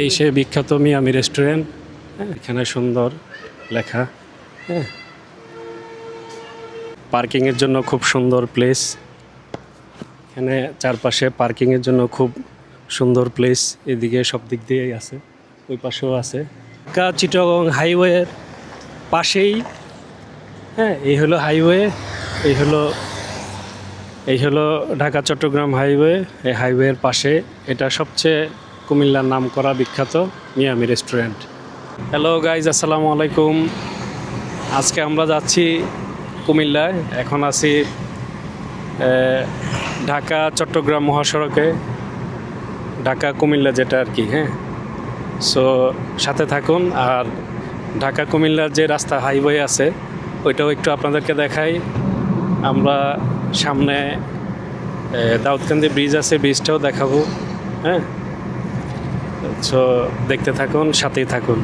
এই সে বিখ্যাত Miami restaurant. এখানে সুন্দর লেখা। পার্কিংয়ের জন্য খুব সুন্দর প্লেস। এখানে চারপাশে পার্কিংয়ের জন্য খুব সুন্দর প্লেস। এদিকে সব দিক দিয়েই আছে, ওই পাশেও আছে। ঢাকা চিটাগং হাইওয়ের পাশেই, এই হলো হাইওয়ে, এই হলো ঢাকা চট্টগ্রাম হাইওয়ে। এই হাইওয়ের পাশে এটা সবচেয়ে কুমিল্লার নাম করা বিখ্যাত মিয়ামি রেস্টুরেন্ট। হ্যালো গাইজ, আসসালামু আলাইকুম। আজকে আমরা যাচ্ছি কুমিল্লায়। এখন আছি ঢাকা চট্টগ্রাম মহাসড়কে, ঢাকা কুমিল্লা যেটা আর কি। সো সাথে থাকুন। আর ঢাকা কুমিল্লার যে রাস্তা হাইওয়ে আছে ওইটাও একটু আপনাদেরকে দেখাই। আমরা সামনে দাউদকান্দি ব্রিজ আছে, ব্রিজটাও দেখাবো। সো দেখতে থাকুন, সাথেই থাকুন।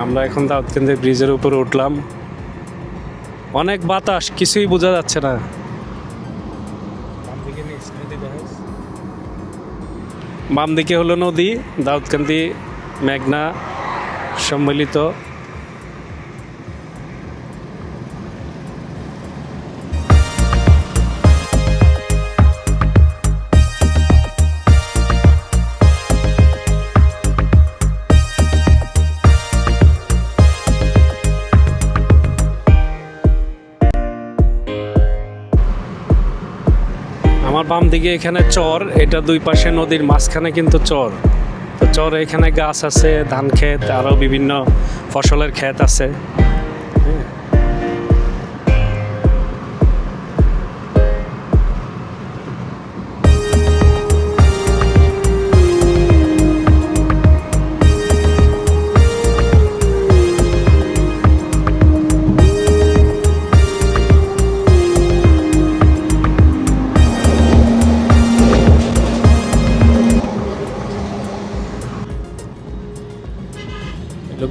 আমরা এখন দাউদকান্দি ব্রিজের উপরে উঠলাম। অনেক বাতাস, কিছুই বোঝা যাচ্ছে না। বাম দিকে হলো নদী, দাউদকান্দি মেঘনা সম্মিলিত। আমার বাম দিকে এখানে চর, এটা দুই পাশে নদীর মাঝখানে কিন্তু চর। তো চর এখানে গাছ আছে, ধান ক্ষেত, আরও বিভিন্ন ফসলের ক্ষেত আছে।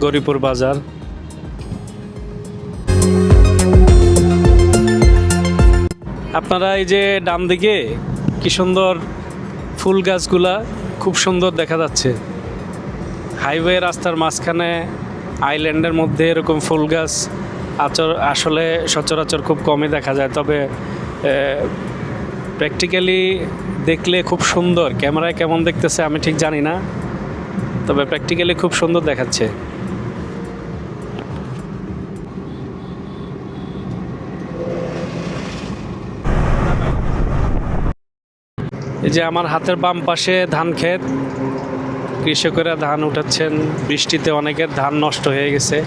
গরিপুর বাজার। আপনারা এই যে ডান দিকে কি সুন্দর ফুল গাছগুলা, খুব সুন্দর দেখা যাচ্ছে। হাইওয়ে রাস্তার মাঝখানে আইল্যান্ডের মধ্যে এরকম ফুল গাছ আসলে সচরাচর খুব কমই দেখা যায়। তবে প্র্যাকটিক্যালি দেখলে খুব সুন্দর। ক্যামেরায় কেমন দেখতেছে আমি ঠিক জানি না, তবে প্র্যাকটিক্যালি খুব সুন্দর দেখাচ্ছে। এই যে আমার হাতের বাম পাশে ধান ক্ষেত, কৃষকেরা ধান উঠাচ্ছেন। বৃষ্টিতে অনেকের ধান নষ্ট হয়ে গেছে।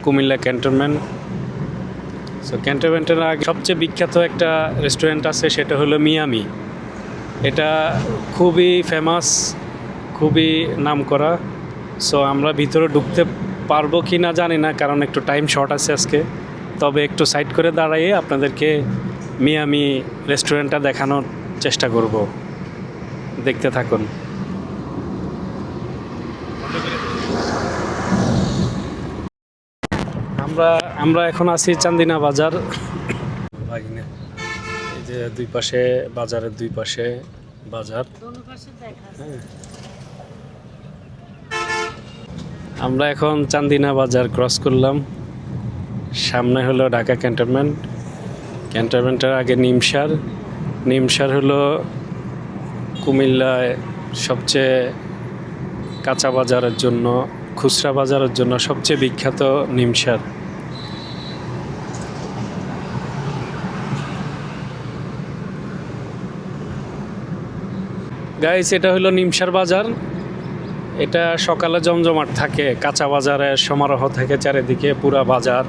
কুমিল্লা ক্যান্টনমেন্ট। সো ক্যান্টনমেন্টের আগে সবচেয়ে বিখ্যাত একটা রেস্টুরেন্ট আছে, সেটা হলো মিয়ামি। এটা খুবই ফেমাস, খুবই নাম করা। সো আমরা ভিতরে ঢুকতে পারবো কি না জানি না, কারণ একটু টাইম শর্ট আছে আজকে। তবে একটু সাইড করে দাঁড়িয়ে আপনাদেরকে মিয়ামি রেস্টুরেন্টটা দেখানোর চেষ্টা করব। দেখতে থাকুন। আমরা আমরা এখন আছি চান্দিনা বাজার। ভাগিনে এই যে দুই পাশে বাজারের দুই পাশে বাজার। হ্যাঁ। আমরা এখন চান্দিনা বাজার ক্রস করলাম। সামনে হলো ঢাকা ক্যান্টনমেন্ট, ক্যান্টনমেন্টের আগে নিমসার। নিমসার হলো কুমিল্লায় সবচেয়ে কাঁচা বাজারের জন্য, খুচরা বাজারের জন্য সবচেয়ে বিখ্যাত নিমসার। গাইস, এটা হলো নিমসার বাজার। এটা সকালে জমজমাট থাকে, কাঁচা বাজারের সমারোহ থাকে চারিদিকে, পুরা বাজার।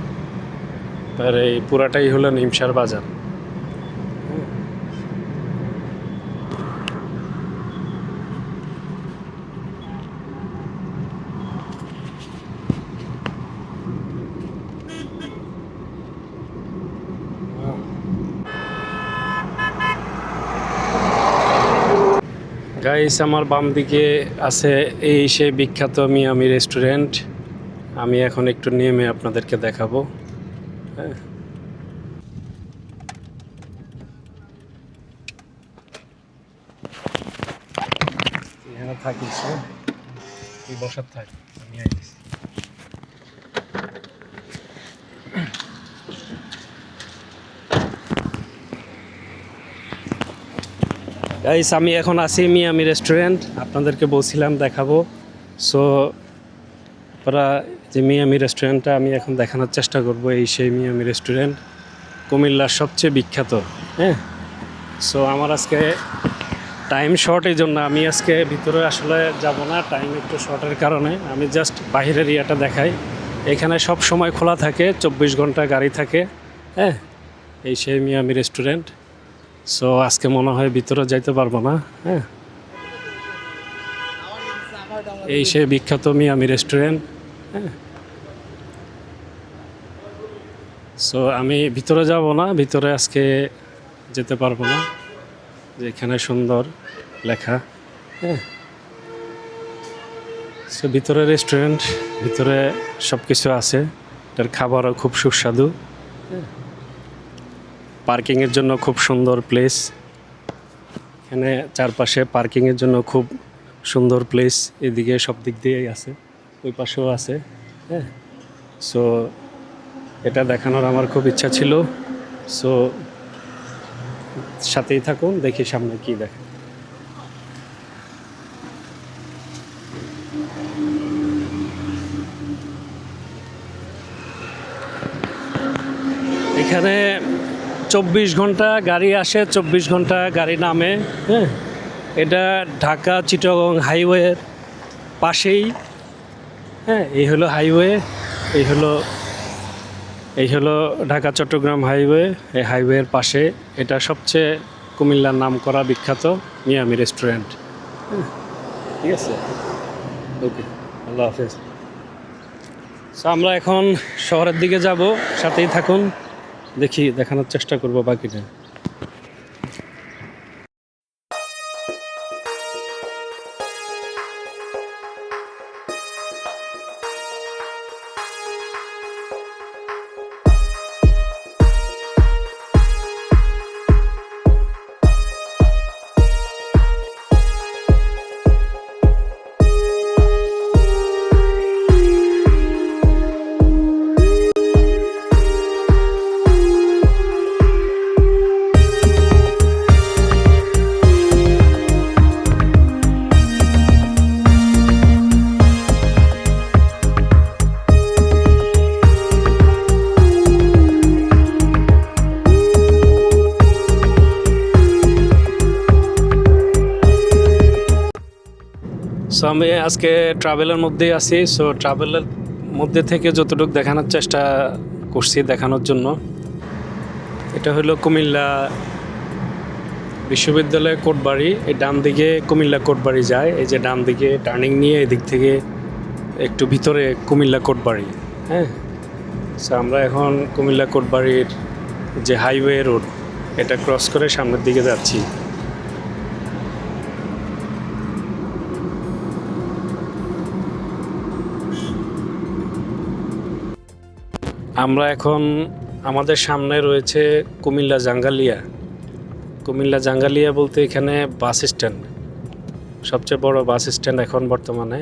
আর এই পুরাটাই হলো নিমসার বাজার। গাইস, আমার বাম দিকে আছে এই সেই বিখ্যাত মিয়ামি রেস্টুরেন্ট। আমি এখন একটু নেমে আপনাদেরকে দেখাবো। হ্যাঁ, এখানে থাকিস, তুই বসার থাক, আমি আইতেছি। গাইস, আমি এখন আছি মিয়ামি রেস্টুরেন্ট, আপনাদেরকে বলছিলাম দেখাবো। সো আপনারা যে মিয়ামি রেস্টুরেন্টটা আমি এখন দেখানোর চেষ্টা করব, এই সেই মিয়ামি রেস্টুরেন্ট, কুমিল্লার সবচেয়ে বিখ্যাত। হ্যাঁ, সো আমার আজকে টাইম শর্ট, এই জন্য আমি আজকে ভিতরে আসলে যাব না, টাইম একটু শর্টের কারণে। আমি জাস্ট বাইরের এরিয়াটা দেখাই। এখানে সব সময় খোলা থাকে, 24 ঘন্টা গাড়ি থাকে। হ্যাঁ, এই সেই মিয়ামি রেস্টুরেন্ট। সো আজকে মনে হয় ভিতরে যাইতে পারবো না। হ্যাঁ, এই সেই বিখ্যাত মিয়ামি রেস্টুরেন্ট। হ্যাঁ, সো আমি ভিতরে যাব না, ভিতরে আজকে যেতে পারবো না। যেখানে সুন্দর লেখা। হ্যাঁ, সো ভিতরে রেস্টুরেন্ট, ভিতরে সব কিছু আছে। এটার খাবারও খুব সুস্বাদু। পার্কিংয়ের জন্য খুব সুন্দর প্লেস। এখানে চারপাশে পার্কিংয়ের জন্য খুব সুন্দর প্লেস। এদিকে সব দিক দিয়েই আছে, ওই পাশেও আছে। হ্যাঁ, সো এটা দেখানোর আমার খুব ইচ্ছা ছিল। সো সাথেই থাকুন, দেখি সামনে কি দেখে। এখানে 24 ঘন্টা গাড়ি আসে, 24 ঘন্টা গাড়ি নামে। হ্যাঁ, এটা ঢাকা চিটাগং হাইওয়ের পাশেই। হ্যাঁ, এই হলো হাইওয়ে, এই হলো ঢাকা চট্টগ্রাম হাইওয়ে। এই হাইওয়ের পাশে এটা সবচেয়ে কুমিল্লার নাম করা বিখ্যাত মিয়ামি রেস্টুরেন্ট। ঠিক আছে, ওকে, আল্লাহ হাফেজ। সো আমরা এখন শহরের দিকে যাব, সাথেই থাকুন, দেখি দেখানোর চেষ্টা করব বাকিটা। সো আমি আজকে ট্রাভেলের মধ্যেই আছি। সো ট্রাভেলের মধ্যে থেকে যতটুকু দেখানোর চেষ্টা করছি দেখানোর জন্য। এটা হলো কুমিল্লা বিশ্ববিদ্যালয় কোটবাড়ি। এই ডান দিকে কুমিল্লা কোটবাড়ি যায়, এই যে ডান দিকে টার্নিং নিয়ে এদিক থেকে একটু ভিতরে কুমিল্লা কোটবাড়ি। হ্যাঁ, সো আমরা এখন কুমিল্লা কোটবাড়ির যে হাইওয়ে রোড, এটা ক্রস করে সামনের দিকে যাচ্ছি। আমরা এখন আমাদের সামনে রয়েছে কুমিল্লা জাঙ্গালিয়া। কুমিল্লা জাঙ্গালিয়া বলতে এখানে বাস স্ট্যান্ড, সবচেয়ে বড় বাস স্ট্যান্ড এখন বর্তমানে।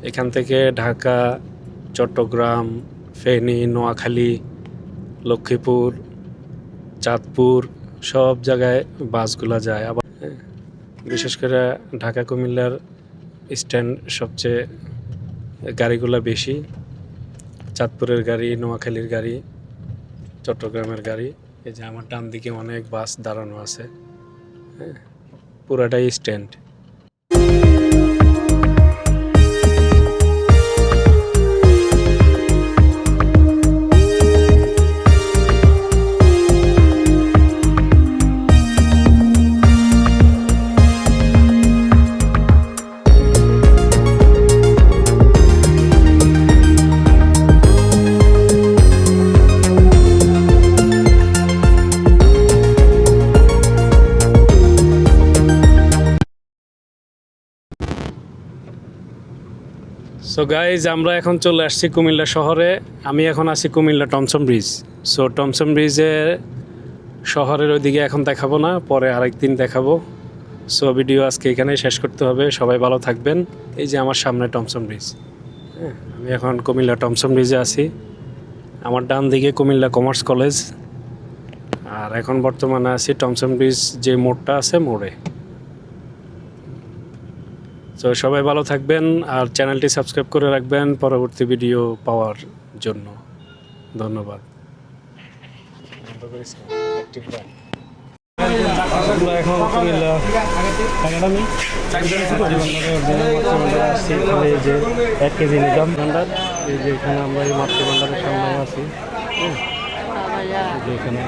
এখান থেকে ঢাকা, চট্টগ্রাম, ফেনী, নোয়াখালী, লক্ষ্মীপুর, চাঁদপুর সব জায়গায় বাসগুলা যায়। আবার বিশেষ করে ঢাকা কুমিল্লার স্ট্যান্ড সবচেয়ে গাড়িগুলো বেশি, চাঁদপুরের গাড়ি, নোয়াখালীর গাড়ি, চট্টগ্রামের গাড়ি। এই যে আমার ডান দিকে অনেক বাস দাঁড়ানো আছে, হ্যাঁ, পুরাটাই স্ট্যান্ড। সো গাইজ, আমরা এখন চলে আসছি কুমিল্লা শহরে। আমি এখন আছি কুমিল্লা টমসম ব্রিজ। সো টমসম ব্রিজের শহরের ওইদিকে এখন দেখাবো না, পরে আরেকদিন দেখাবো। সো ভিডিও আজকে এখানেই শেষ করতে হবে। সবাই ভালো থাকবেন। এই যে আমার সামনে টমসম ব্রিজ, হ্যাঁ, আমি এখন কুমিল্লা টমসম ব্রিজে আছি। আমার ডান দিকে কুমিল্লা কমার্স কলেজ, আর এখন বর্তমানে আছি টমসম ব্রিজ যে মোড়টা আছে মোড়ে। তো সবাই ভালো থাকবেন আর চ্যানেলটি সাবস্ক্রাইব করে রাখবেন পরবর্তী ভিডিও পাওয়ার জন্য। ধন্যবাদ। আমরা এখন কুমিল্লা আসছি, এই যে 1 কেজি নিজাম ভান্ডার। এই যে এখানে আমরা এই মাতৃ ভান্ডারের সামনে আছি, এই যে এখানে